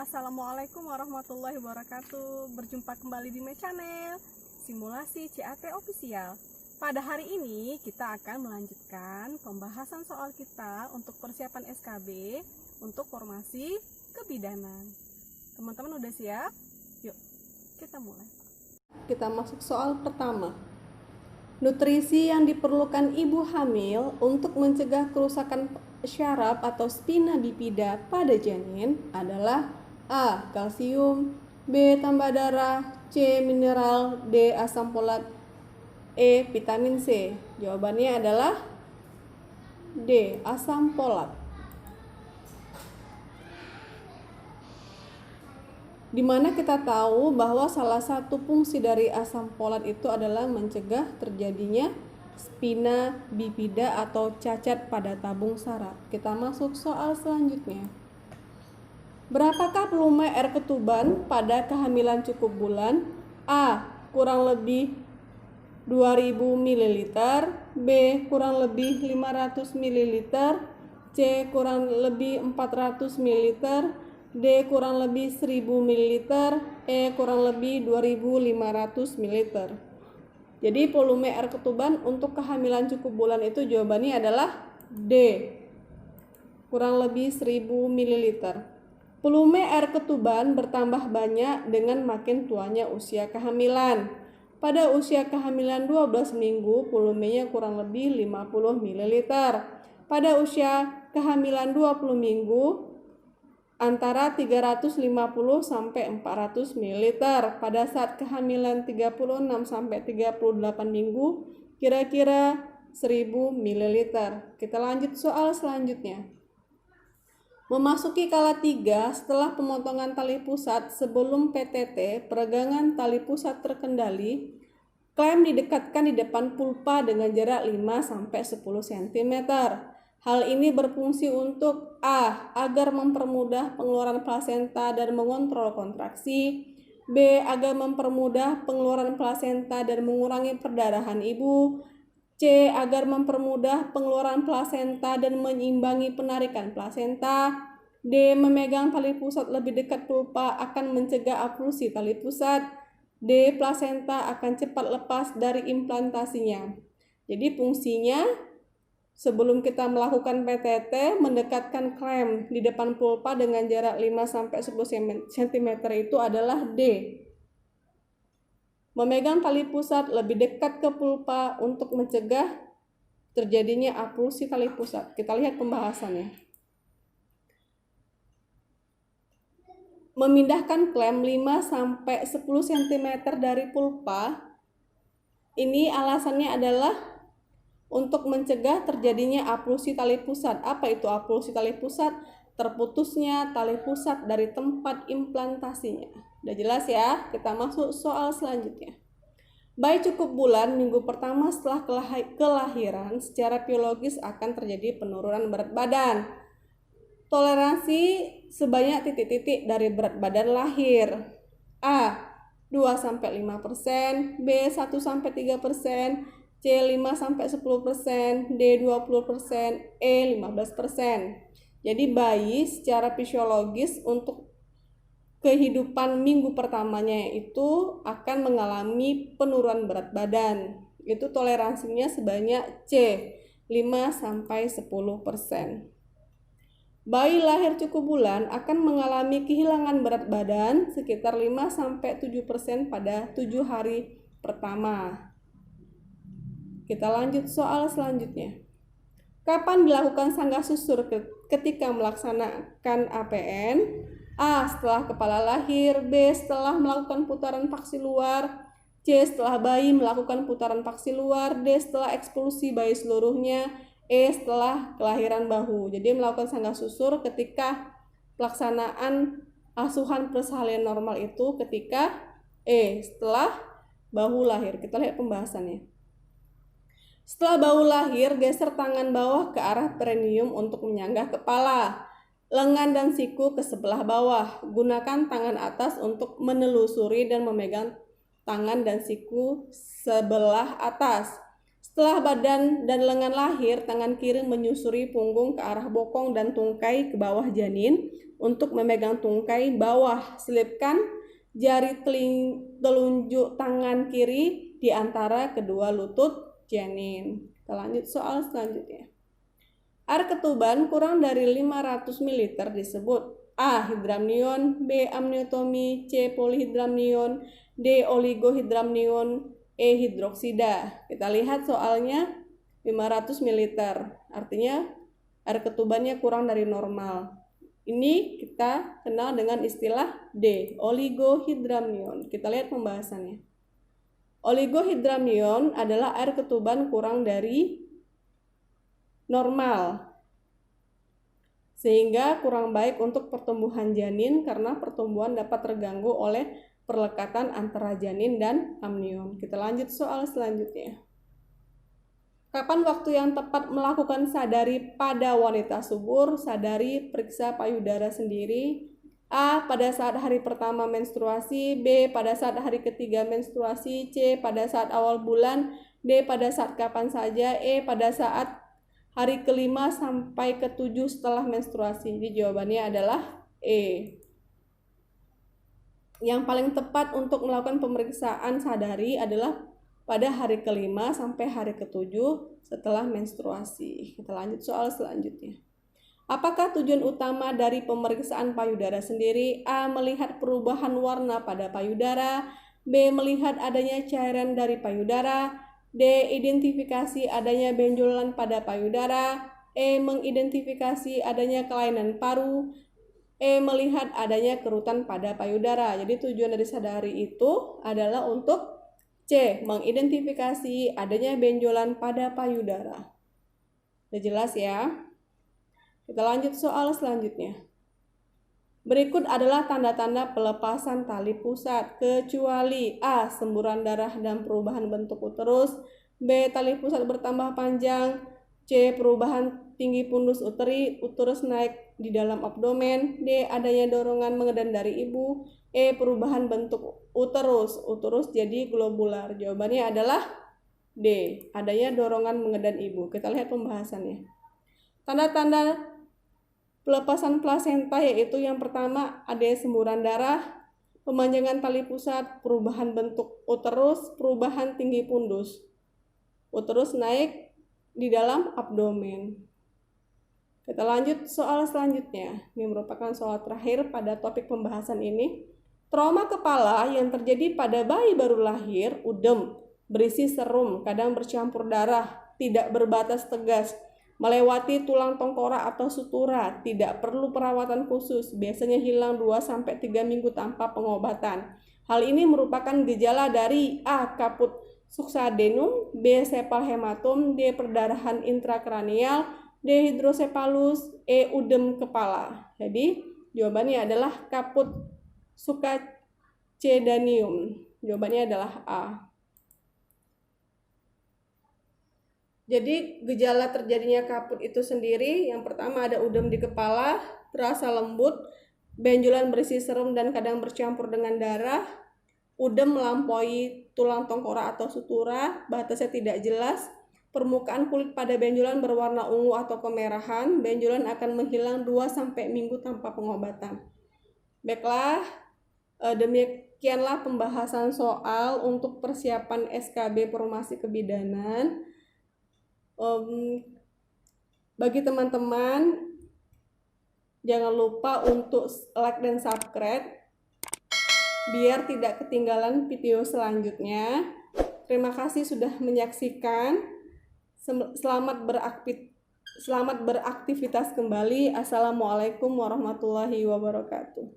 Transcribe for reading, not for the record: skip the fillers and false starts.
Assalamualaikum warahmatullahi wabarakatuh. Berjumpa kembali di My Channel Simulasi CAT Official. Pada hari ini kita akan melanjutkan pembahasan soal kita untuk persiapan SKB untuk formasi kebidanan. Teman-teman udah siap? Yuk kita mulai. Kita masuk soal pertama. Nutrisi yang diperlukan ibu hamil untuk mencegah kerusakan syaraf atau spina bifida pada janin adalah A. Kalsium, B. Tambah darah, C. Mineral, D. Asam folat, E. Vitamin C. Jawabannya adalah D. Asam folat. Dimana kita tahu bahwa salah satu fungsi dari asam folat itu adalah mencegah terjadinya spina bifida atau cacat pada tabung saraf. Kita masuk soal selanjutnya. Berapakah volume air ketuban pada kehamilan cukup bulan? A. Kurang lebih 2000 ml, B. Kurang lebih 500 ml, C. Kurang lebih 400 ml, D. Kurang lebih 1000 ml, E. Kurang lebih 2500 ml. Jadi volume air ketuban untuk kehamilan cukup bulan itu jawabannya adalah D. Kurang lebih 1000 ml. Volume air ketuban bertambah banyak dengan makin tuanya usia kehamilan. Pada usia kehamilan 12 minggu, volumenya kurang lebih 50 ml. Pada usia kehamilan 20 minggu, antara 350 sampai 400 ml. Pada saat kehamilan 36 sampai 38 minggu, kira-kira 1000 ml. Kita lanjut soal selanjutnya. Memasuki kala 3 setelah pemotongan tali pusat sebelum PTT, peregangan tali pusat terkendali, klem didekatkan di depan pulpa dengan jarak 5 sampai 10 cm. Hal ini berfungsi untuk A. Agar mempermudah pengeluaran plasenta dan mengontrol kontraksi, B. Agar mempermudah pengeluaran plasenta dan mengurangi perdarahan ibu, C. Agar mempermudah pengeluaran plasenta dan menyeimbangi penarikan plasenta, D. Memegang tali pusat lebih dekat pulpa akan mencegah avulsi tali pusat, D. Plasenta akan cepat lepas dari implantasinya. Jadi fungsinya sebelum kita melakukan PTT, mendekatkan klem di depan pulpa dengan jarak 5-10 cm itu adalah D. Memegang tali pusat lebih dekat ke pulpa untuk mencegah terjadinya avulsi tali pusat. Kita lihat pembahasannya. Memindahkan klem 5-10 cm dari pulpa, ini alasannya adalah untuk mencegah terjadinya avulsi tali pusat. Apa itu avulsi tali pusat? Terputusnya tali pusat dari tempat implantasinya. Udah jelas ya? Kita masuk soal selanjutnya. Bayi cukup bulan minggu pertama setelah kelahiran secara biologis akan terjadi penurunan berat badan. Toleransi sebanyak titik-titik dari berat badan lahir. A. 2-5%, B. 1-3%, C 5-10%, D 20%, E 15%. Jadi bayi secara fisiologis untuk kehidupan minggu pertamanya itu akan mengalami penurunan berat badan. Itu toleransinya sebanyak C 5-10%. Bayi lahir cukup bulan akan mengalami kehilangan berat badan sekitar 5-7% pada 7 hari pertama. Kita lanjut soal selanjutnya. Kapan dilakukan sanggah susur ketika melaksanakan APN? A. Setelah kepala lahir, B. Setelah melakukan putaran paksi luar, C. Setelah bayi melakukan putaran paksi luar, D. Setelah ekspulsi bayi seluruhnya, E. Setelah kelahiran bahu. Jadi melakukan sanggah susur ketika pelaksanaan asuhan persalinan normal itu ketika E. Setelah bahu lahir. Kita lihat pembahasannya. Setelah bahu lahir, geser tangan bawah ke arah perineum untuk menyanggah kepala, lengan dan siku ke sebelah bawah. Gunakan tangan atas untuk menelusuri dan memegang tangan dan siku sebelah atas. Setelah badan dan lengan lahir, tangan kiri menyusuri punggung ke arah bokong dan tungkai ke bawah janin. Untuk memegang tungkai bawah, selipkan jari telunjuk tangan kiri di antara kedua lutut janin. Kita lanjut soal selanjutnya. Air ketuban kurang dari 500 ml disebut A. hidramnion, B. amniotomi, C. polihidramnion, D. oligohidramnion, E. hidroksida. Kita lihat soalnya 500 ml, artinya air ketubannya kurang dari normal. Ini kita kenal dengan istilah D. oligohidramnion. Kita lihat pembahasannya. Oligohidramnion adalah air ketuban kurang dari normal, sehingga kurang baik untuk pertumbuhan janin karena pertumbuhan dapat terganggu oleh perlekatan antara janin dan amnion. Kita lanjut soal selanjutnya. Kapan waktu yang tepat melakukan sadari pada wanita subur? Sadari, periksa payudara sendiri. A. Pada saat hari pertama menstruasi. B. Pada saat hari ketiga menstruasi. C. Pada saat awal bulan. D. Pada saat kapan saja. E. Pada saat hari kelima sampai ke-7 setelah menstruasi. Jadi jawabannya adalah E. Yang paling tepat untuk melakukan pemeriksaan sadari adalah pada hari kelima sampai hari ke-7 setelah menstruasi. Kita lanjut soal selanjutnya. Apakah tujuan utama dari pemeriksaan payudara sendiri? A. Melihat perubahan warna pada payudara. B. Melihat adanya cairan dari payudara. D. Identifikasi adanya benjolan pada payudara. E. Mengidentifikasi adanya kelainan paru. E. Melihat adanya kerutan pada payudara. Jadi tujuan dari sadari itu adalah untuk C. Mengidentifikasi adanya benjolan pada payudara. Udah jelas ya? Kita lanjut soal selanjutnya. Berikut adalah tanda-tanda pelepasan tali pusat, kecuali A. semburan darah dan perubahan bentuk uterus. B. Tali pusat bertambah panjang. C. Perubahan tinggi pundus uteri, uterus naik di dalam abdomen. D. Adanya dorongan mengedan dari ibu. E. Perubahan bentuk uterus, uterus jadi globular. Jawabannya adalah D. Adanya dorongan mengedan ibu. Kita lihat pembahasannya. Tanda-tanda pelepasan plasenta yaitu yang pertama adanya semburan darah, pemanjangan tali pusat, perubahan bentuk uterus, perubahan tinggi pundus. Uterus naik di dalam abdomen. Kita lanjut soal selanjutnya. Ini merupakan soal terakhir pada topik pembahasan ini. Trauma kepala yang terjadi pada bayi baru lahir, udem, berisi serum, kadang bercampur darah, tidak berbatas tegas, melewati tulang tengkorak atau sutura, tidak perlu perawatan khusus, biasanya hilang 2-3 minggu tanpa pengobatan. Hal ini merupakan gejala dari A. Kaput suksadenum, B. sepal hematom, D. perdarahan intrakranial, D. hidrosepalus, E. udem kepala. Jadi jawabannya adalah kaput sukacedanium. Jawabannya adalah A. Jadi gejala terjadinya kaput itu sendiri, yang pertama ada udem di kepala, terasa lembut, benjolan berisi serum dan kadang bercampur dengan darah, udem melampaui tulang tengkorak atau sutura, batasnya tidak jelas, permukaan kulit pada benjolan berwarna ungu atau kemerahan, benjolan akan menghilang 2-3 minggu tanpa pengobatan. Baiklah, demikianlah pembahasan soal untuk persiapan SKB Formasi Kebidanan. Bagi teman-teman, jangan lupa untuk like dan subscribe biar tidak ketinggalan video selanjutnya. Terima kasih sudah menyaksikan. Selamat beraktivitas kembali. Assalamualaikum warahmatullahi wabarakatuh.